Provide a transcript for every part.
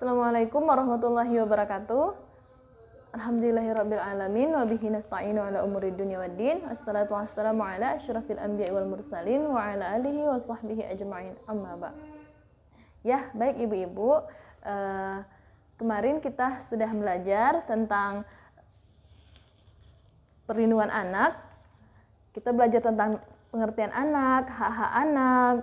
Assalamualaikum warahmatullahi wabarakatuh. Alhamdulillahirabbil alamin wa bihi nasta'inu ala umuri dunya waddin. Assalatu wassalamu ala asyrafil anbiya'i wal mursalin wa ala alihi wa sahbihi ajma'in. Amma ba'. Ya, baik ibu-ibu, kemarin kita sudah belajar tentang perlindungan anak. Kita belajar tentang pengertian anak, hak-hak anak,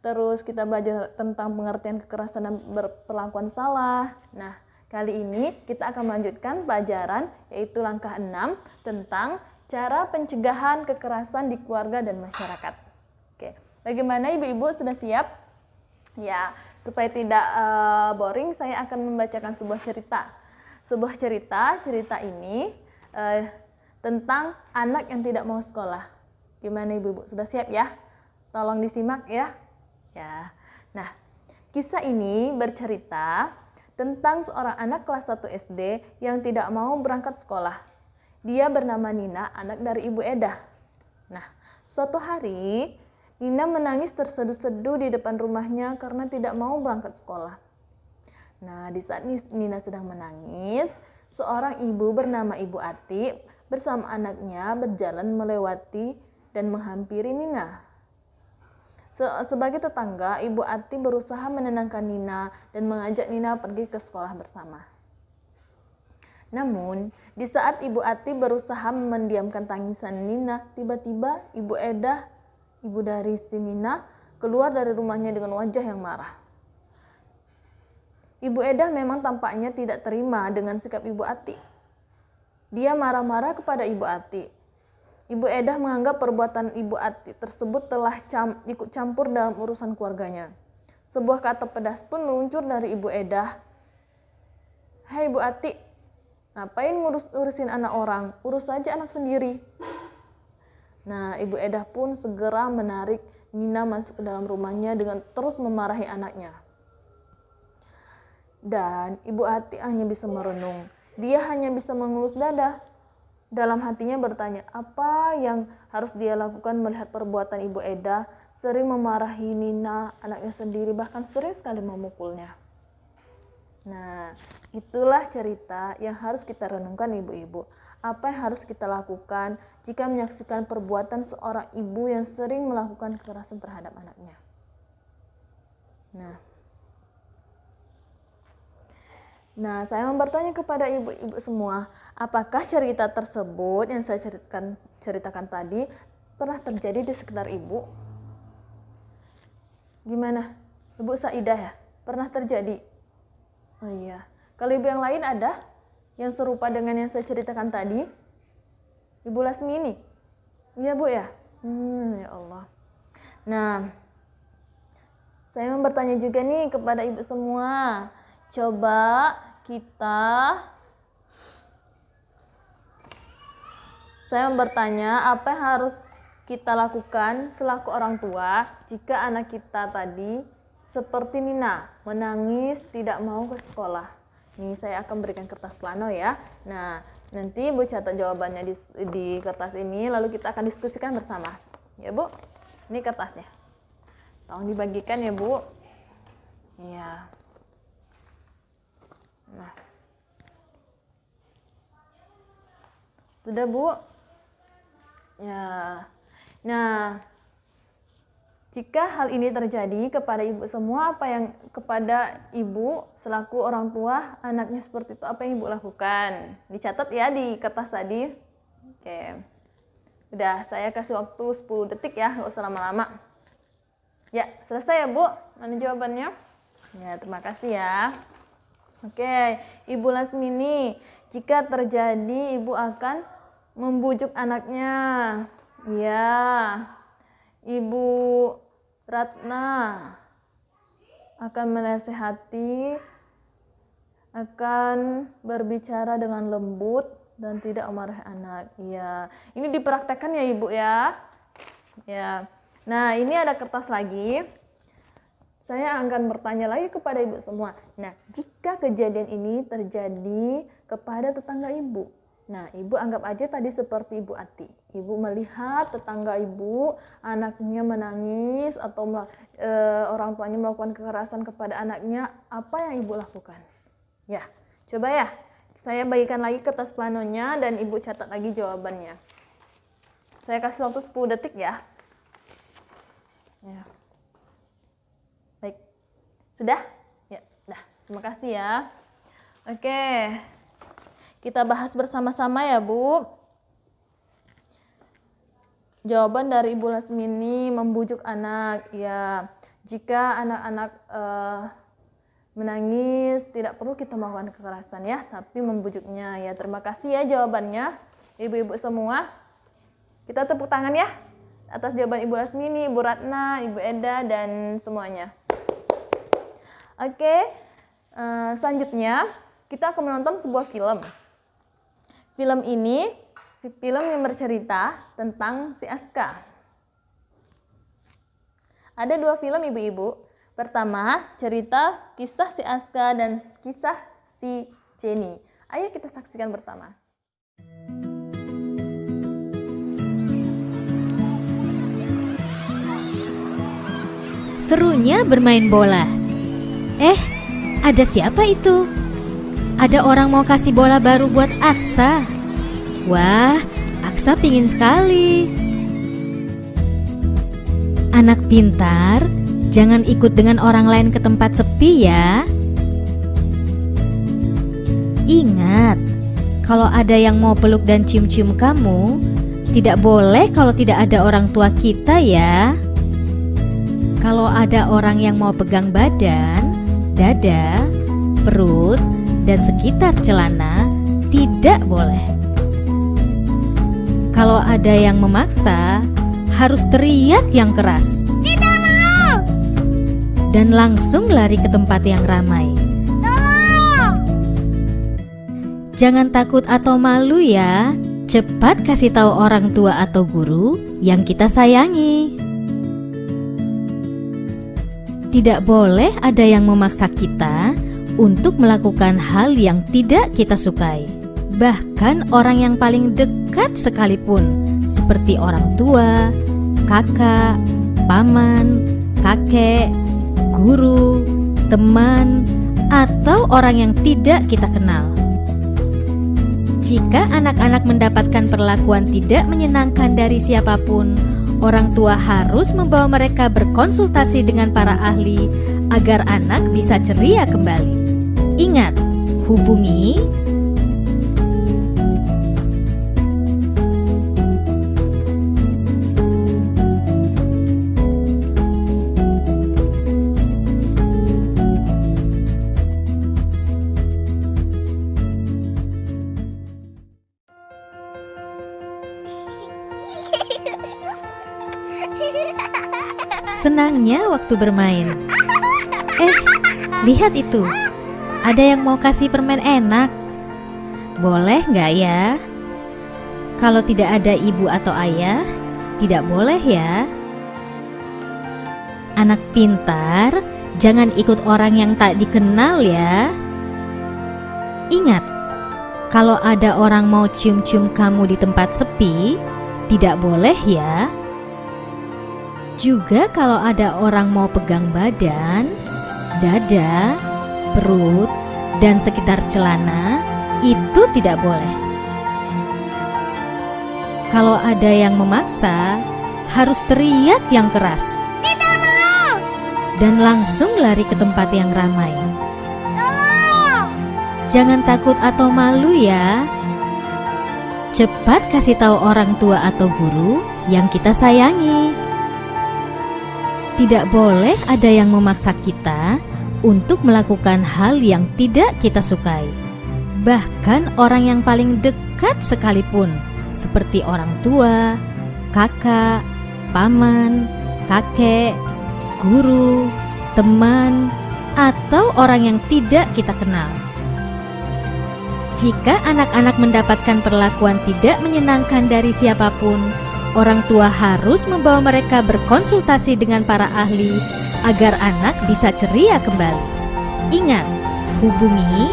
terus kita belajar tentang pengertian kekerasan dan berperlakuan salah. Nah, kali ini kita akan melanjutkan pelajaran yaitu langkah 6 tentang cara pencegahan kekerasan di keluarga dan masyarakat. Oke, bagaimana ibu-ibu, sudah siap? Ya, supaya tidak boring, saya akan membacakan sebuah cerita. Sebuah cerita ini tentang anak yang tidak mau sekolah. Gimana ibu-ibu, sudah siap ya? Tolong disimak ya. Ya. Nah, kisah ini bercerita tentang seorang anak kelas 1 SD yang tidak mau berangkat sekolah. Dia bernama Nina, anak dari Ibu Edah. Nah, suatu hari Nina menangis terseduh-seduh di depan rumahnya karena tidak mau berangkat sekolah. Nah, di saat Nina sedang menangis, seorang ibu bernama Ibu Ati bersama anaknya berjalan melewati dan menghampiri Nina. Sebagai tetangga, Ibu Ati berusaha menenangkan Nina dan mengajak Nina pergi ke sekolah bersama. Namun, di saat Ibu Ati berusaha mendiamkan tangisan Nina, tiba-tiba Ibu Edah, ibu dari si Nina, keluar dari rumahnya dengan wajah yang marah. Ibu Edah memang tampaknya tidak terima dengan sikap Ibu Ati. Dia marah-marah kepada Ibu Ati. Ibu Edah menganggap perbuatan Ibu Ati tersebut telah ikut campur dalam urusan keluarganya. Sebuah kata pedas pun meluncur dari Ibu Edah. "Hai Ibu Ati, ngapain ngurusin anak orang? Urus saja anak sendiri." Nah, Ibu Edah pun segera menarik Nina masuk ke dalam rumahnya dengan terus memarahi anaknya. Dan Ibu Ati hanya bisa merenung. Dia hanya bisa mengelus dada. Dalam hatinya bertanya, apa yang harus dia lakukan melihat perbuatan Ibu Edah sering memarahi Nina, anaknya sendiri, bahkan sering sekali memukulnya. Nah, itulah cerita yang harus kita renungkan ibu-ibu. Apa yang harus kita lakukan jika menyaksikan perbuatan seorang ibu yang sering melakukan kekerasan terhadap anaknya. Nah, saya mau bertanya kepada ibu-ibu semua, apakah cerita tersebut yang saya ceritakan tadi pernah terjadi di sekitar ibu? Gimana? Ibu Saidah ya? Pernah terjadi? Oh iya. Kalau ibu yang lain ada yang serupa dengan yang saya ceritakan tadi? Ibu Lasmini? Iya Bu ya? Ya Allah. Nah, saya mau bertanya juga nih kepada ibu semua. Saya bertanya, apa yang harus kita lakukan selaku orang tua jika anak kita tadi seperti Nina, menangis tidak mau ke sekolah. Nih saya akan berikan kertas plano ya. Nah, nanti Bu catat jawabannya di kertas ini, lalu kita akan diskusikan bersama. Ya Bu, ini kertasnya. Tolong dibagikan ya Bu. Iya. Nah, sudah Bu? Ya. Nah, jika hal ini terjadi kepada ibu semua, kepada ibu selaku orang tua anaknya seperti itu, apa yang ibu lakukan? Dicatat ya di kertas tadi. Oke. Udah, saya kasih waktu 10 detik ya, nggak usah lama-lama. Ya, selesai ya Bu? Mana jawabannya? Ya, terima kasih ya. Oke, Ibu Lasmini, jika terjadi ibu akan membujuk anaknya. Ya, Ibu Ratna akan menasehati, akan berbicara dengan lembut dan tidak memarahi anak. Ya, ini dipraktekkan ya Ibu ya. Ya, nah ini ada kertas lagi. Saya akan bertanya lagi kepada ibu semua. Nah, jika kejadian ini terjadi kepada tetangga ibu, nah ibu anggap aja tadi seperti Ibu Ati. Ibu melihat tetangga ibu, anaknya menangis atau orang tuanya melakukan kekerasan kepada anaknya, apa yang ibu lakukan? Ya, coba ya. Saya bagikan lagi kertas planonya dan Ibu catat lagi jawabannya. Saya kasih waktu 10 detik ya. Ya. Baik. Sudah? Ya, dah. Terima kasih ya. Oke. Kita bahas bersama-sama ya, Bu. Jawaban dari Ibu Lasmini membujuk anak. Ya, jika anak-anak menangis, tidak perlu kita melakukan kekerasan ya, tapi membujuknya ya. Terima kasih ya jawabannya, ibu-ibu semua. Kita tepuk tangan ya atas jawaban Ibu Lasmini, Ibu Ratna, Ibu Eda, dan semuanya. Oke, selanjutnya kita akan menonton sebuah film. Film ini film yang bercerita tentang si Aska. Ada 2 film ibu-ibu. Pertama, cerita kisah si Aska dan kisah si Jenny. Ayo kita saksikan bersama. Serunya bermain bola. Ada siapa itu? Ada orang mau kasih bola baru buat Aksa. Wah, Aksa pingin sekali. Anak pintar, jangan ikut dengan orang lain ke tempat sepi ya. Ingat, kalau ada yang mau peluk dan cium-cium kamu, tidak boleh kalau tidak ada orang tua kita ya. Kalau ada orang yang mau pegang badan, dada, perut, dan sekitar celana, tidak boleh. Kalau ada yang memaksa, harus teriak yang keras. Dan langsung lari ke tempat yang ramai. Tolong! Jangan takut atau malu ya. Cepat kasih tahu orang tua atau guru yang kita sayangi. Tidak boleh ada yang memaksa kita untuk melakukan hal yang tidak kita sukai. Bahkan orang yang paling dekat sekalipun, seperti orang tua, kakak, paman, kakek, guru, teman, atau orang yang tidak kita kenal. Jika anak-anak mendapatkan perlakuan tidak menyenangkan dari siapapun, orang tua harus membawa mereka berkonsultasi dengan para ahli agar anak bisa ceria kembali. Ingat, hubungi senangnya waktu bermain. Lihat itu. Ada yang mau kasih permen enak. Boleh nggak ya? Kalau tidak ada ibu atau ayah, tidak boleh ya. Anak pintar, jangan ikut orang yang tak dikenal ya. Ingat, kalau ada orang mau cium-cium kamu di tempat sepi, tidak boleh ya. Juga kalau ada orang mau pegang badan, dada, perut, dan sekitar celana, itu tidak boleh. Kalau ada yang memaksa, harus teriak yang keras. Tidak mau! Dan langsung lari ke tempat yang ramai. Tolong! Jangan takut atau malu ya. Cepat kasih tahu orang tua atau guru yang kita sayangi. Tidak boleh ada yang memaksa kita untuk melakukan hal yang tidak kita sukai. Bahkan orang yang paling dekat sekalipun, seperti orang tua, kakak, paman, kakek, guru, teman, atau orang yang tidak kita kenal. Jika anak-anak mendapatkan perlakuan tidak menyenangkan dari siapapun, orang tua harus membawa mereka berkonsultasi dengan para ahli agar anak bisa ceria kembali. Ingat, hubungi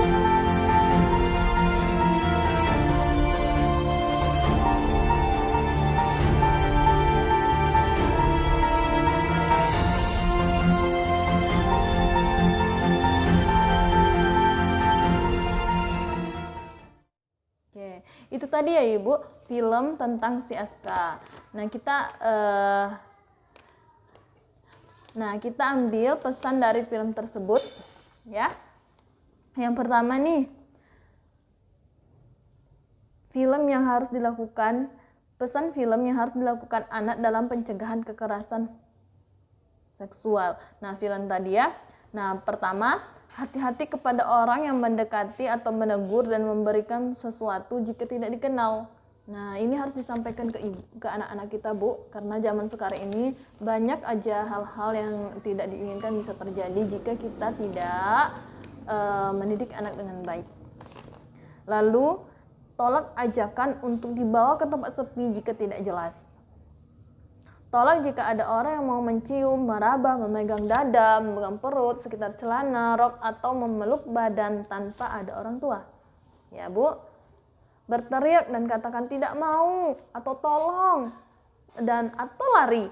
tadi ya Ibu, film tentang si Aska. Nah, kita ambil pesan dari film tersebut ya. Yang pertama nih, pesan film yang harus dilakukan anak dalam pencegahan kekerasan seksual. Nah, film tadi ya. Nah, pertama, hati-hati kepada orang yang mendekati atau menegur dan memberikan sesuatu jika tidak dikenal. Nah, ini harus disampaikan ke anak-anak kita, Bu, karena zaman sekarang ini banyak aja hal-hal yang tidak diinginkan bisa terjadi jika kita tidak mendidik anak dengan baik. Lalu, tolak ajakan untuk dibawa ke tempat sepi jika tidak jelas. Tolak jika ada orang yang mau mencium, meraba, memegang dada, memegang perut, sekitar celana, rok, atau memeluk badan tanpa ada orang tua. Ya, Bu. Berteriak dan katakan tidak mau atau tolong atau lari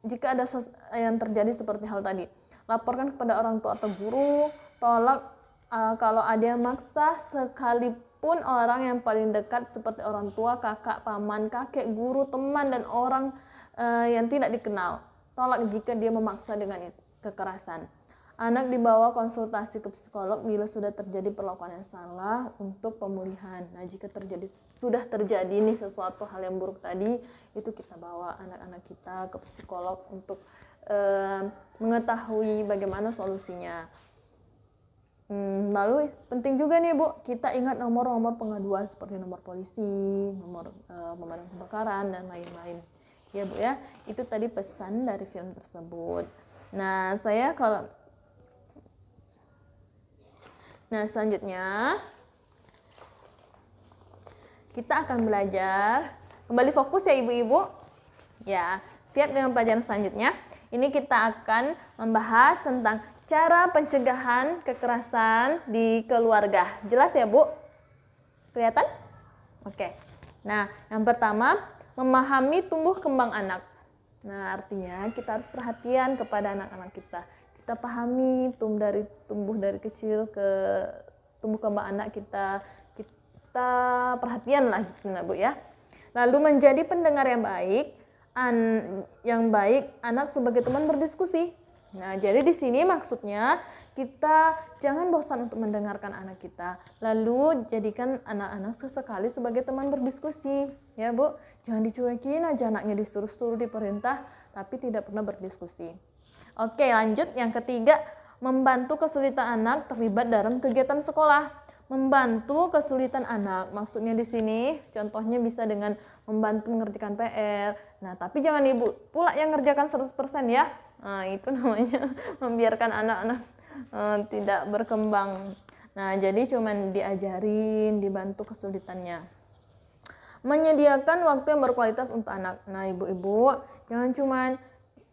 jika ada yang terjadi seperti hal tadi. Laporkan kepada orang tua atau guru. Tolak kalau ada yang maksa, sekalipun orang yang paling dekat seperti orang tua, kakak, paman, kakek, guru, teman, dan orang yang tidak dikenal. Tolak jika dia memaksa dengan kekerasan. Anak dibawa konsultasi ke psikolog bila sudah terjadi perlakuan yang salah untuk pemulihan. Nah, jika sudah terjadi nih sesuatu hal yang buruk tadi, itu kita bawa anak-anak kita ke psikolog untuk mengetahui bagaimana solusinya. Lalu penting juga nih Bu, kita ingat nomor-nomor pengaduan seperti nomor polisi, nomor pemadam kebakaran, dan lain-lain. Ya Bu ya, itu tadi pesan dari film tersebut. Nah, selanjutnya kita akan belajar, kembali fokus ya Ibu-ibu. Ya, siap dengan pelajaran selanjutnya. Ini kita akan membahas tentang cara pencegahan kekerasan di keluarga. Jelas ya Bu? Kelihatan? Oke. Nah, yang pertama, memahami tumbuh kembang anak. Nah, artinya kita harus perhatian kepada anak-anak kita. Kita pahami tumbuh dari kecil ke tumbuh kembang anak kita perhatian lah gitu, Bu ya. Lalu menjadi pendengar yang baik, anak sebagai teman berdiskusi. Nah, jadi di sini maksudnya kita jangan bosan untuk mendengarkan anak kita. Lalu jadikan anak-anak sesekali sebagai teman berdiskusi, ya Bu. Jangan dicuekin aja anaknya, disuruh-suruh, diperintah, tapi tidak pernah berdiskusi. Oke, lanjut. Yang ketiga, membantu kesulitan anak terlibat dalam kegiatan sekolah. Membantu kesulitan anak, maksudnya di sini contohnya bisa dengan membantu mengerjakan PR. Nah, tapi jangan Ibu pula yang ngerjakan 100% ya. Nah, itu namanya membiarkan anak-anak tidak berkembang. Nah, jadi cuman diajarin, dibantu kesulitannya. Menyediakan waktu yang berkualitas untuk anak. Nah, Ibu-ibu jangan cuman,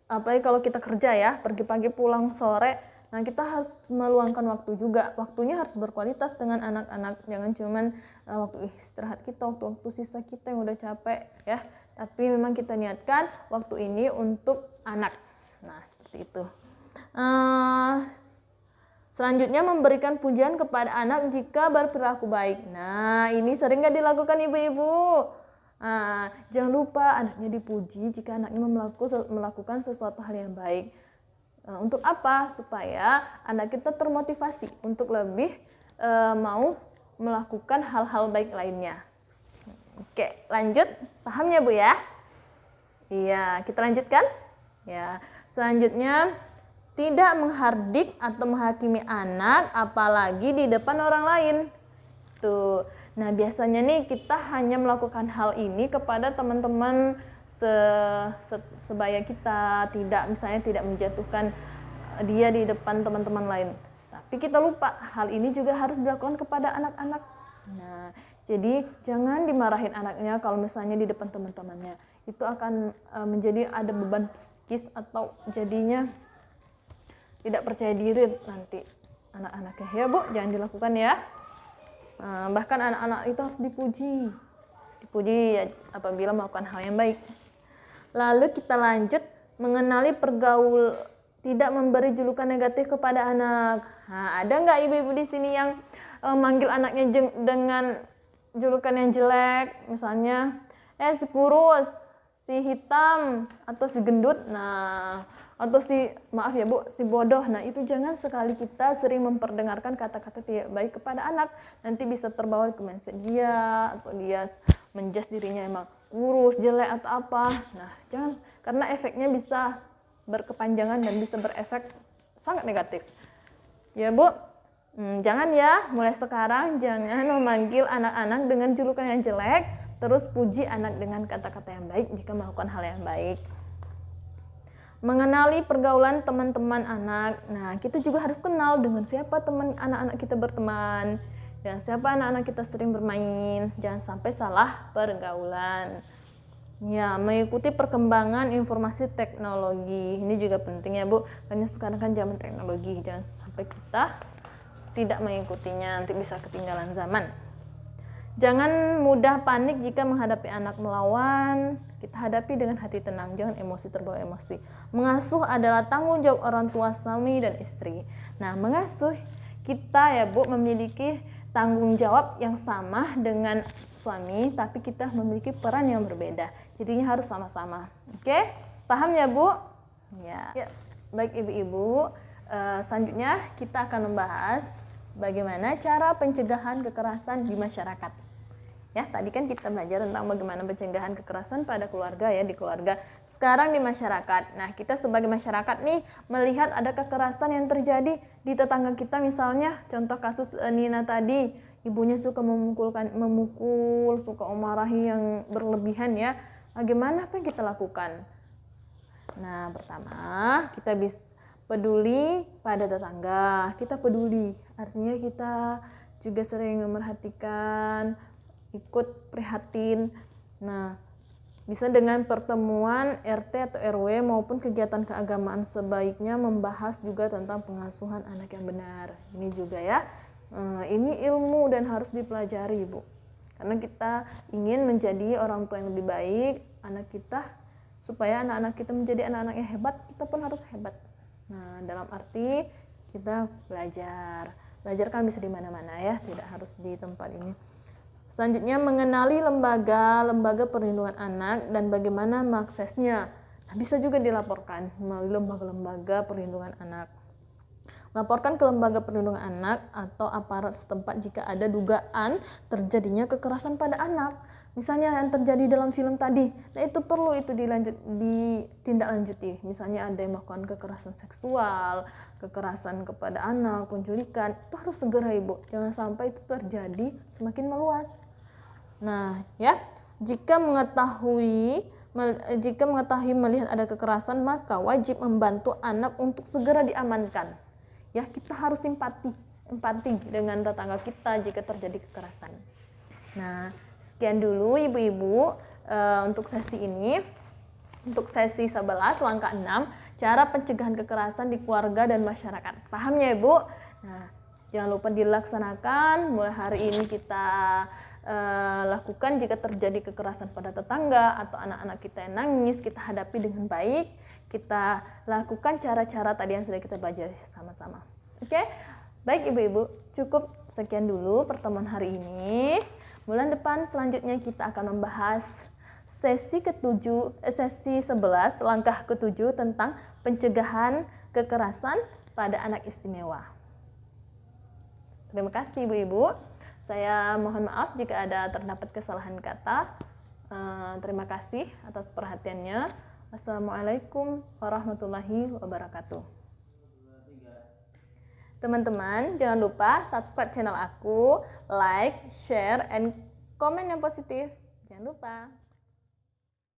apalagi kalau kita kerja ya, pergi pagi pulang sore, nah kita harus meluangkan waktu juga. Waktunya harus berkualitas dengan anak-anak. Jangan cuman waktu istirahat kita, waktu sisa kita yang udah capek ya. Tapi memang kita niatkan waktu ini untuk anak. Nah, seperti itu. Selanjutnya, memberikan pujian kepada anak jika berperilaku baik. Nah, ini sering gak dilakukan Ibu-ibu. Jangan lupa anaknya dipuji jika anaknya melakukan sesuatu hal yang baik. Untuk apa? Supaya anak kita termotivasi untuk lebih mau melakukan hal-hal baik lainnya. Oke, lanjut. Paham ya Bu ya? Iya, kita lanjutkan. Ya, selanjutnya, tidak menghardik atau menghakimi anak, apalagi di depan orang lain. Tuh. Nah, biasanya nih kita hanya melakukan hal ini kepada teman-teman sebaya kita, misalnya tidak menjatuhkan dia di depan teman-teman lain. Tapi kita lupa hal ini juga harus dilakukan kepada anak-anak. Nah, jadi jangan dimarahin anaknya kalau misalnya di depan teman-temannya. Itu akan menjadi ada beban psikis atau jadinya tidak percaya diri nanti anak-anaknya. Ya Bu, jangan dilakukan ya. Bahkan anak-anak itu harus dipuji ya, apabila melakukan hal yang baik. Lalu kita lanjut, mengenali tidak memberi julukan negatif kepada anak. Nah, ada nggak ibu-ibu di sini yang manggil anaknya dengan julukan yang jelek, misalnya si kurus, si hitam, atau si gendut, nah, atau maaf ya Bu, si bodoh. Nah, itu jangan sekali kita sering memperdengarkan kata-kata tidak baik kepada anak. Nanti bisa terbawa ke mindset dia, atau dia menjudge dirinya emang kurus, jelek atau apa. Nah, jangan, karena efeknya bisa berkepanjangan dan bisa berefek sangat negatif. Ya Bu, jangan ya, mulai sekarang jangan memanggil anak-anak dengan julukan yang jelek, terus puji anak dengan kata-kata yang baik jika melakukan hal yang baik. Mengenali pergaulan teman-teman anak. Nah, kita juga harus kenal dengan siapa teman anak-anak kita berteman, dan siapa anak-anak kita sering bermain. Jangan sampai salah pergaulan. Ya, mengikuti perkembangan informasi teknologi. Ini juga penting ya Bu, karena sekarang kan zaman teknologi. Jangan sampai kita tidak mengikutinya, nanti bisa ketinggalan zaman. Jangan mudah panik jika menghadapi anak melawan. Kita hadapi dengan hati tenang, jangan emosi, terbawa emosi. Mengasuh adalah tanggung jawab orang tua, suami dan istri. Nah, mengasuh kita ya Bu memiliki tanggung jawab yang sama dengan suami, tapi kita memiliki peran yang berbeda. Jadinya harus sama-sama. Oke? Paham ya Bu? Ya. Baik Ibu-ibu, selanjutnya kita akan membahas bagaimana cara pencegahan kekerasan di masyarakat. Ya, tadi kan kita belajar tentang bagaimana pencegahan kekerasan pada keluarga ya, di keluarga. Sekarang di masyarakat. Nah, kita sebagai masyarakat nih melihat ada kekerasan yang terjadi di tetangga kita, misalnya contoh kasus Nina tadi, ibunya suka memukul, suka memarahi yang berlebihan ya. Bagaimana apa yang kita lakukan? Nah, pertama kita bisa peduli pada tetangga, kita peduli, artinya kita juga sering memerhatikan, ikut prihatin. Nah, bisa dengan pertemuan RT atau RW maupun kegiatan keagamaan, sebaiknya membahas juga tentang pengasuhan anak yang benar. Ini juga ya, ini ilmu dan harus dipelajari Bu, karena kita ingin menjadi orang tua yang lebih baik anak kita, supaya anak-anak kita menjadi anak-anak yang hebat, kita pun harus hebat. Nah, dalam arti kita belajar kan bisa di mana-mana ya, tidak harus di tempat ini. Selanjutnya, mengenali lembaga perlindungan anak dan bagaimana mengaksesnya. Nah, bisa juga dilaporkan melalui lembaga-lembaga perlindungan anak. Laporkan ke lembaga perlindungan anak atau aparat setempat jika ada dugaan terjadinya kekerasan pada anak. Misalnya yang terjadi dalam film tadi, nah itu perlu ditindaklanjuti. Misalnya ada yang melakukan kekerasan seksual, kekerasan kepada anak, penculikan, itu harus segera Ibu. Jangan sampai itu terjadi semakin meluas. Nah, ya, jika mengetahui melihat ada kekerasan, maka wajib membantu anak untuk segera diamankan. Ya, kita harus empati dengan tetangga kita jika terjadi kekerasan. Nah, sekian dulu Ibu-ibu untuk sesi ini. Untuk sesi 11 langkah 6, cara pencegahan kekerasan di keluarga dan masyarakat. Paham ya Ibu? Nah, jangan lupa dilaksanakan. Mulai hari ini kita lakukan jika terjadi kekerasan pada tetangga atau anak-anak kita yang nangis, kita hadapi dengan baik. Kita lakukan cara-cara tadi yang sudah kita pelajari sama-sama. Oke? Baik Ibu-ibu, cukup sekian dulu pertemuan hari ini. Bulan depan selanjutnya kita akan membahas sesi 11 langkah ke-7 tentang pencegahan kekerasan pada anak istimewa. Terima kasih Ibu-ibu. Saya mohon maaf jika ada terdapat kesalahan kata. Terima kasih atas perhatiannya. Assalamualaikum warahmatullahi wabarakatuh. Teman-teman, jangan lupa subscribe channel aku, like, share, and komen yang positif. Jangan lupa.